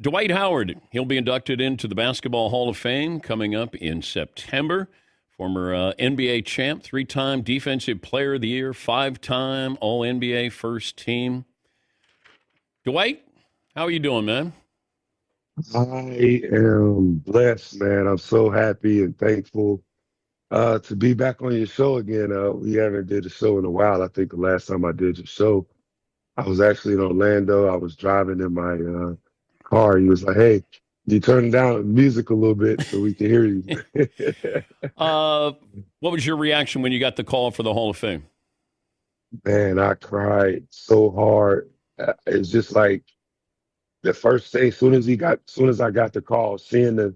Dwight Howard, he'll be inducted into the Basketball Hall of Fame coming up in September. Former NBA champ, three-time Defensive Player of the Year, five-time All-NBA first team. Dwight, how are you doing, man? I am blessed, man. I'm so happy and thankful to be back on your show again. We haven't did a show in a while. I think the last time I did your show, I was actually in Orlando. I was driving in my car. He was like, "Hey, you turn down the music a little bit so we can hear you." Uh, what was your reaction when you got the call for the Hall of Fame? Man, I cried so hard. It's just like the first day, soon as I got the call, seeing the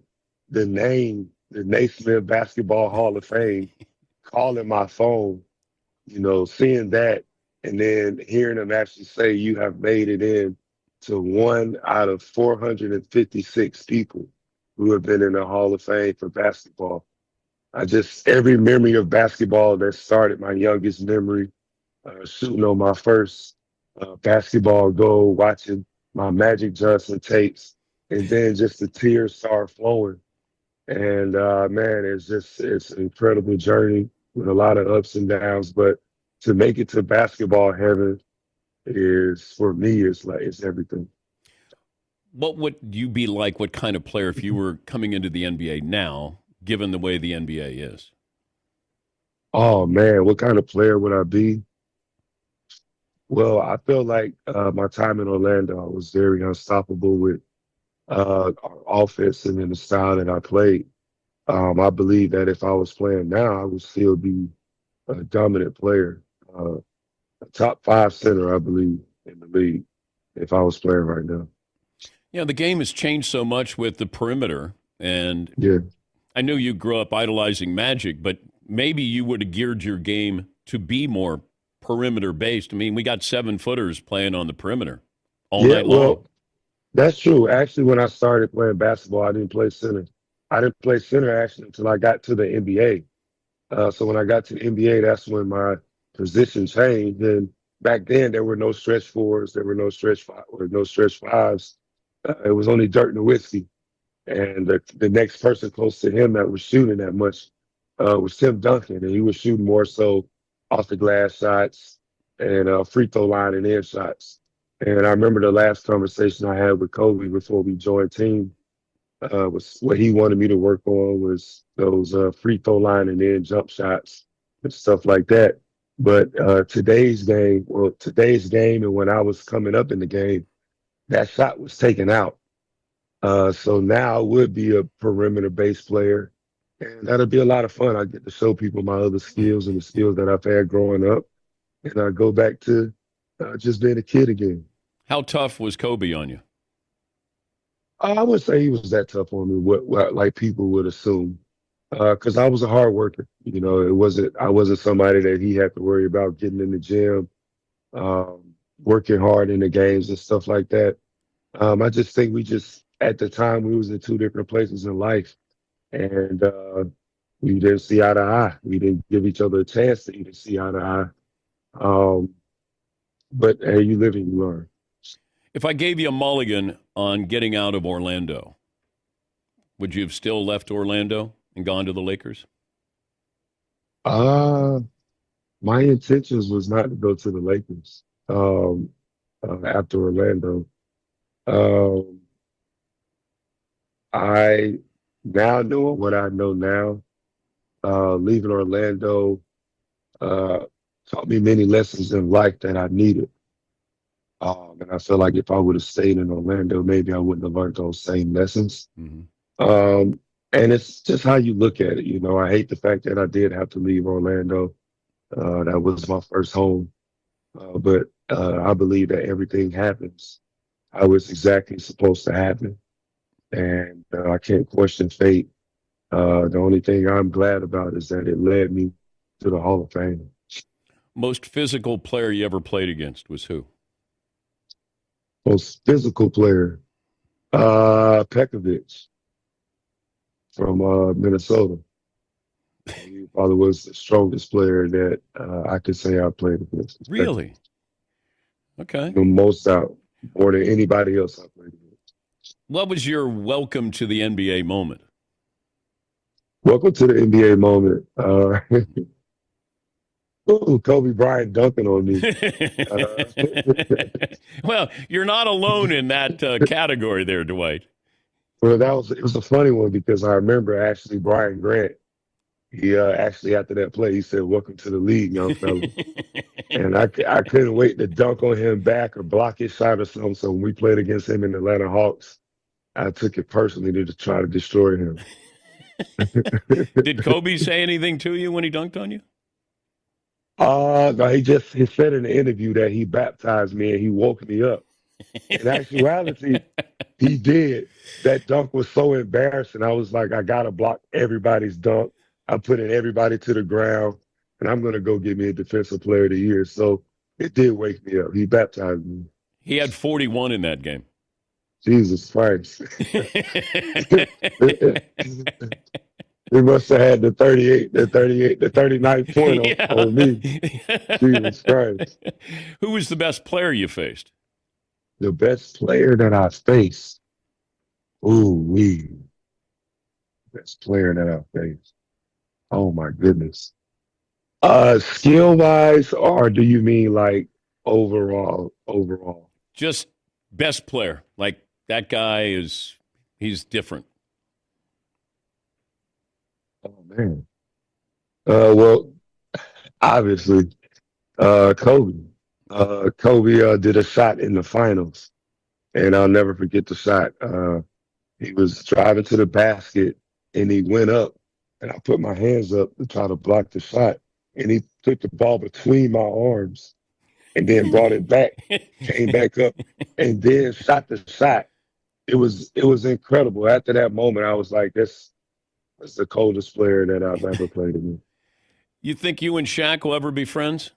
name, the Naismith Basketball Hall of Fame, calling my phone, seeing that, and then hearing him actually say, "You have made it in to one out of 456 people who have been in the Hall of Fame for basketball." Every memory of basketball that started, my youngest memory, shooting on my first basketball goal, watching my Magic Johnson tapes, and then just the tears start flowing. And man, it's an incredible journey with a lot of ups and downs. But to make it to basketball heaven is for me it's everything. What would you be like? What kind of player if you were coming into the NBA now, given the way the NBA is? Oh man, what kind of player would I be? Well, I feel like my time in Orlando, I was very unstoppable with our offense and in the style that I played. I believe that if I was playing now, I would still be a dominant player, a top five center, I believe, in the league if I was playing right now. Yeah, the game has changed so much with the perimeter, and Yeah, I knew you grew up idolizing Magic, but maybe you would have geared your game to be more perimeter based. I mean, we got 7 footers playing on the perimeter all yeah. night long. Well, that's true. Actually, when I started playing basketball, I didn't play center. I didn't play center actually until I got to the NBA. So when I got to the NBA, that's when my position changed. And back then, there were no stretch fours, there were no no stretch fives. It was only Dirk Nowitzki, and the next person close to him that was shooting that much was Tim Duncan, and he was shooting more so off the glass shots and free throw line and in shots. And I remember the last conversation I had with Kobe before we joined team was what he wanted me to work on was those free throw line and then jump shots and stuff like that. But today's game and when I was coming up in the game, that shot was taken out. So now I would be a perimeter based player, and that'll be a lot of fun. I get to show people my other skills and the skills that I've had growing up, and I go back to just being a kid again. How tough was Kobe on you? I would say he was that tough on me, what like people would assume, because I was a hard worker. I wasn't somebody that he had to worry about getting in the gym, working hard in the games and stuff like that. I just think we just at the time we was in two different places in life, and we didn't see eye to eye. We didn't give each other a chance to even see eye to eye. Um, but hey, you live and you learn. If I gave you a mulligan on getting out of Orlando, would you have still left Orlando and gone to the Lakers? Uh, my intentions was not to go to the Lakers after Orlando. Um, I now know what I know now. Leaving Orlando uh, taught me many lessons in life that I needed. And I feel like if I would have stayed in Orlando, maybe I wouldn't have learned those same lessons. Hmm. Um, and it's just how you look at it. I hate the fact that I did have to leave Orlando. That was my first home. But I believe that everything happens how it's exactly supposed to happen. And I can't question fate. The only thing I'm glad about is that it led me to the Hall of Fame. Most physical player you ever played against was who? Most physical player, Pekovic from Minnesota. He probably was the strongest player that I could say I played against. Really? Okay. The most out, more than anybody else I played against. What was your welcome to the NBA moment? Welcome to the NBA moment. Ooh, Kobe Bryant dunking on me. Uh, Well, you're not alone in that category there, Dwight. well, it was a funny one because I remember actually Brian Grant. He actually after that play he said, "Welcome to the league, young fella." And I couldn't wait to dunk on him back or block his shot or something. So when we played against him in the Atlanta Hawks, I took it personally to try to destroy him. Did Kobe say anything to you when he dunked on you? No, he said in the interview that he baptized me and he woke me up. In actuality, he did. That dunk was so embarrassing. I was like, I gotta block everybody's dunk. I'm putting everybody to the ground, and I'm gonna go get me a defensive player of the year. So it did wake me up. He baptized me. He had 41 in that game. Jesus Christ. He must have had the 38, the 39 point on me. Jesus Christ. Who was the best player you faced? The best player that I faced. Ooh, best player that I faced. Oh my goodness. Skill wise, or do you mean like overall? Overall. Just best player. Like that guy he's different. Oh man. Well, obviously, Kobe. Kobe did a shot in the finals, and I'll never forget the shot. He was driving to the basket, and he went up, and I put my hands up to try to block the shot, and he took the ball between my arms, and then brought it back, came back up, and then shot the shot. It was incredible. After that moment, I was like, that's the coldest player that I've ever played against. You think you and Shaq will ever be friends?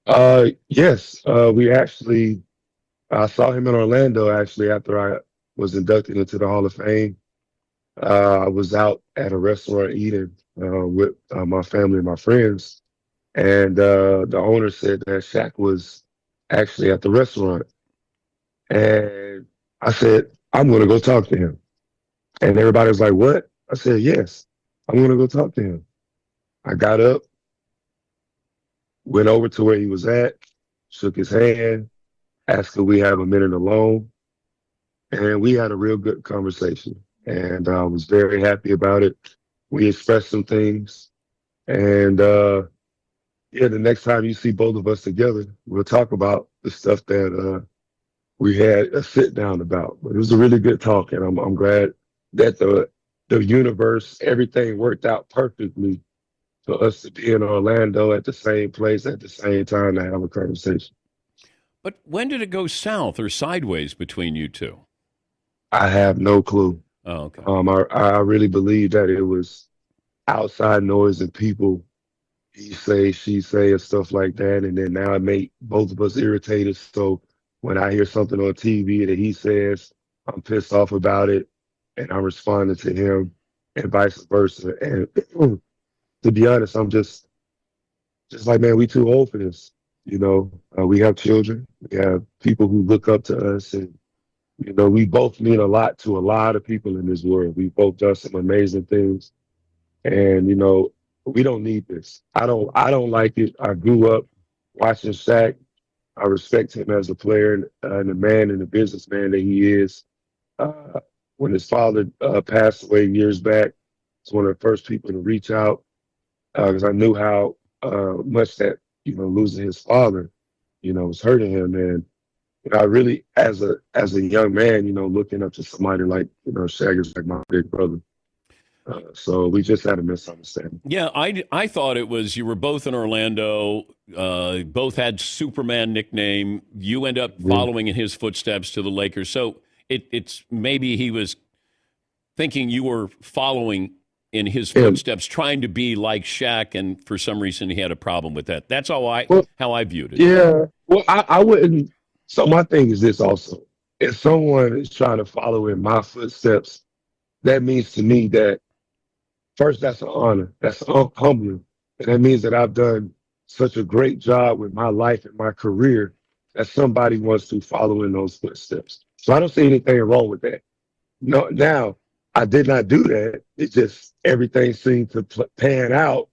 Yes, I saw him in Orlando actually after I was inducted into the Hall of Fame. I was out at a restaurant eating with my family and my friends, and the owner said that Shaq was actually at the restaurant, and I said, "I'm going to go talk to him." And everybody was like, "What?" I said, "Yes, I'm going to go talk to him." I got up, went over to where he was at, shook his hand, asked could we have a minute alone, and we had a real good conversation. And I was very happy about it. We expressed some things, and yeah, the next time you see both of us together, we'll talk about the stuff that we had a sit down about. But it was a really good talk, and I'm glad that the universe, everything worked out perfectly for us to be in Orlando at the same place at the same time to have a conversation. But when did it go south or sideways between you two? I have no clue. Oh, okay. I really believe that it was outside noise and people, he say, she say, and stuff like that. And then now it made both of us irritated. So when I hear something on TV that he says, I'm pissed off about it, and I'm responding to him, and vice versa. And to be honest, I'm just like, man, we too old for this. We have children, we have people who look up to us, and we both mean a lot to a lot of people in this world. We both done some amazing things, and we don't need this. I don't like it. I grew up watching Shaq. I respect him as a player and the man and the businessman that he is. When his father passed away years back, I was one of the first people to reach out because I knew how much that losing his father, was hurting him. And I really, as a young man, looking up to somebody like Shaq is like my big brother. So we just had a misunderstanding. Yeah, I thought it was you were both in Orlando, both had Superman nickname. You end up Mhm. following in his footsteps to the Lakers. So it's maybe he was thinking you were following in his Yeah. footsteps, trying to be like Shaq, and for some reason he had a problem with that. That's Well, how I viewed it. yeah. Well, I wouldn't. So my thing is this also. If someone is trying to follow in my footsteps, that means to me that first, that's an honor. That's humbling. And that means that I've done such a great job with my life and my career that somebody wants to follow in those footsteps. So I don't see anything wrong with that. No, now I did not do that. It just everything seemed to pan out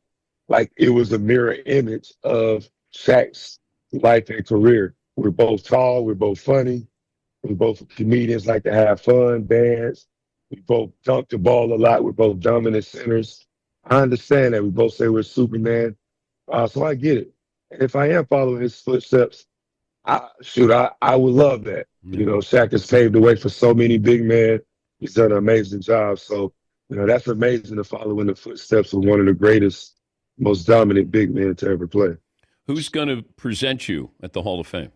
like it was a mirror image of Shaq's life and career. We're both tall, we're both funny, we both comedians like to have fun, dance. We both dunk the ball a lot. We're both dominant centers. I understand that. We both say we're Superman. So I get it. And if I am following his footsteps, I would love that. Yeah. You know, Shaq has paved the way for so many big men. He's done an amazing job. So, that's amazing to follow in the footsteps of one of the greatest, most dominant big men to ever play. Who's going to present you at the Hall of Fame?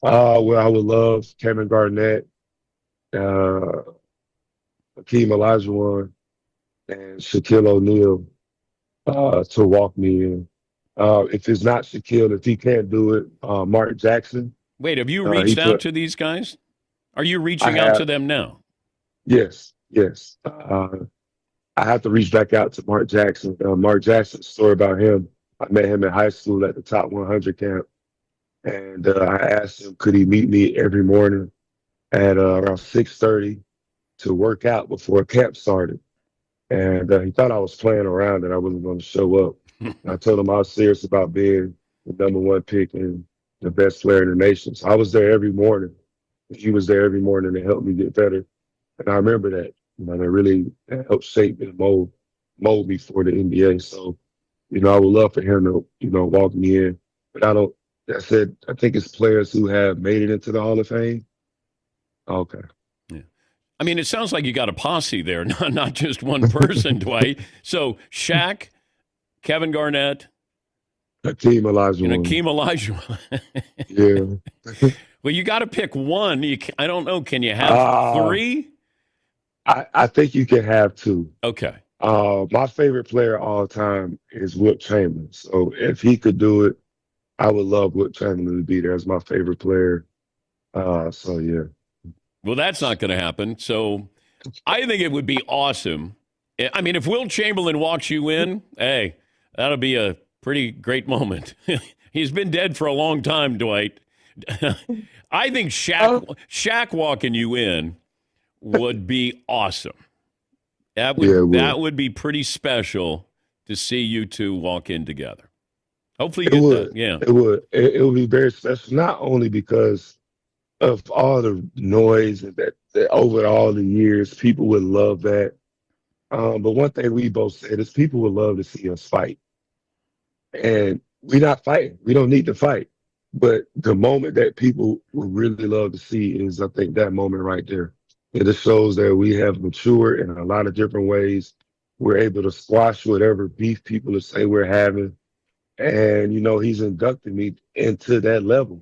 Well, I would love Kevin Garnett, uh, Hakeem Olajuwon, and Shaquille O'Neal to walk me in. If it's not Shaquille, if he can't do it, Mark Jackson. Wait, have you He reached out put. to these guys? Are you I reaching out to have. them now? Yes, yes. I have to reach back out to Mark Jackson. Mark Jackson's story about him. I met him in high school at the Top 100 camp, and I asked him could he meet me every morning at around 6:30 to work out before camp started. And he thought I was playing around and I wasn't going to show up. And I told him I was serious about being the number one pick and the best player in the nation. So I was there every morning. He was there every morning to help me get better. And I remember that. That really helped shape and mold me for the NBA. So, I would love for him to, walk me in. But I said, I think it's players who have made it into the Hall of Fame. Okay. Yeah. I mean, it sounds like you got a posse there, not just one person, Dwight. So Shaq, Kevin Garnett, Hakeem and Olajuwon. Hakeem Olajuwon. Yeah. Well, you got to pick one. I don't know. Can you have three? I think you can have two. Okay. My favorite player of all time is Wilt Chamberlain. So if he could do it, I would love Wilt Chamberlain to be there as my favorite player. So yeah. Well, that's not going to happen. So I think it would be awesome. I mean, if Wilt Chamberlain walks you in, hey, that'll be a pretty great moment. He's been dead for a long time, Dwight. I think Shaq walking you in would be awesome. That would be pretty special to see you two walk in together. Hopefully you get that. Yeah. It would. It would be very special, not only because of all the noise and that over all the years, people would love that. But one thing we both said is people would love to see us fight. And we're not fighting. We don't need to fight. But the moment that people would really love to see is, I think, that moment right there. It just shows that we have matured in a lot of different ways. We're able to squash whatever beef people will say we're having. And, he's inducted me into that level,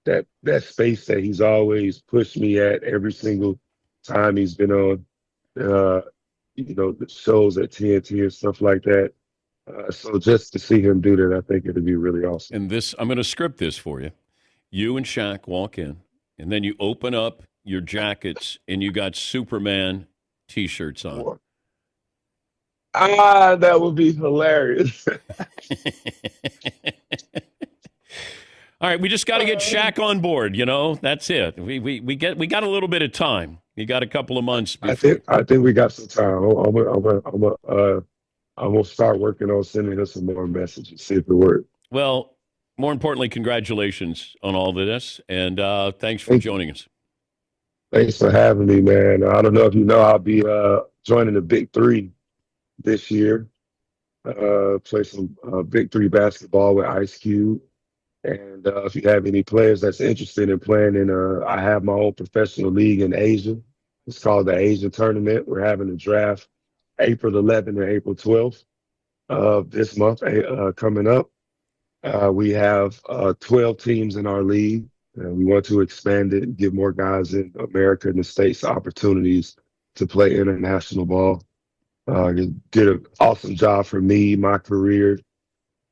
that space that he's always pushed me at every single time he's been on, the shows at TNT and stuff like that. So just to see him do that, I think it'd be really awesome. And I'm going to script this for you. You and Shaq walk in, and then you open up your jackets, and you got Superman T-shirts on. That would be hilarious. All right, we just got to get Shaq on board. That's it. We got a little bit of time. You got a couple of months. Before. I think we got some time. I'm gonna start working on sending her some more messages, see if it works. Well, more importantly, congratulations on all of this, and thanks for joining us. Thanks for having me, man. I don't know if you know, I'll be joining the Big Three this year. Play some Big Three basketball with Ice Cube. And if you have any players that's interested in playing I have my own professional league in Asia. It's called the Asian Tournament. We're having a draft April 11th and April 12th of this month coming up. We have 12 teams in our league. We want to expand it and give more guys in America and the States opportunities to play international ball. Did an awesome job for me, my career,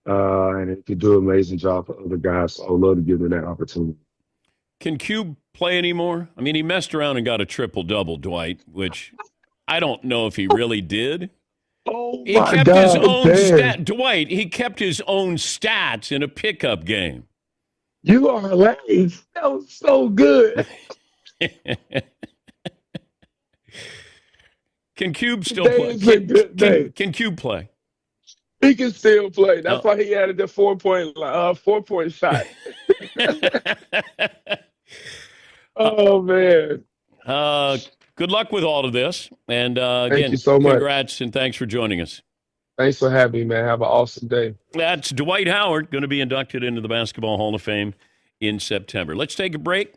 and it could do an amazing job for other guys. So I would love to give them that opportunity. Can Cube play anymore? I mean, he messed around and got a triple-double, Dwight, which I don't know if he really did. Oh, he kept his own Dwight, he kept his own stats in a pickup game. You are hilarious. That was so good. Can Cube still Today play? is a good day. Can Cube play? He can still play. That's Oh. why he added the 4-point shot. Oh man. Good luck with all of this. And Thank again, you so much. congrats and thanks for joining us. Thanks for having me, man. Have an awesome day. That's Dwight Howard, going to be inducted into the Basketball Hall of Fame in September. Let's take a break.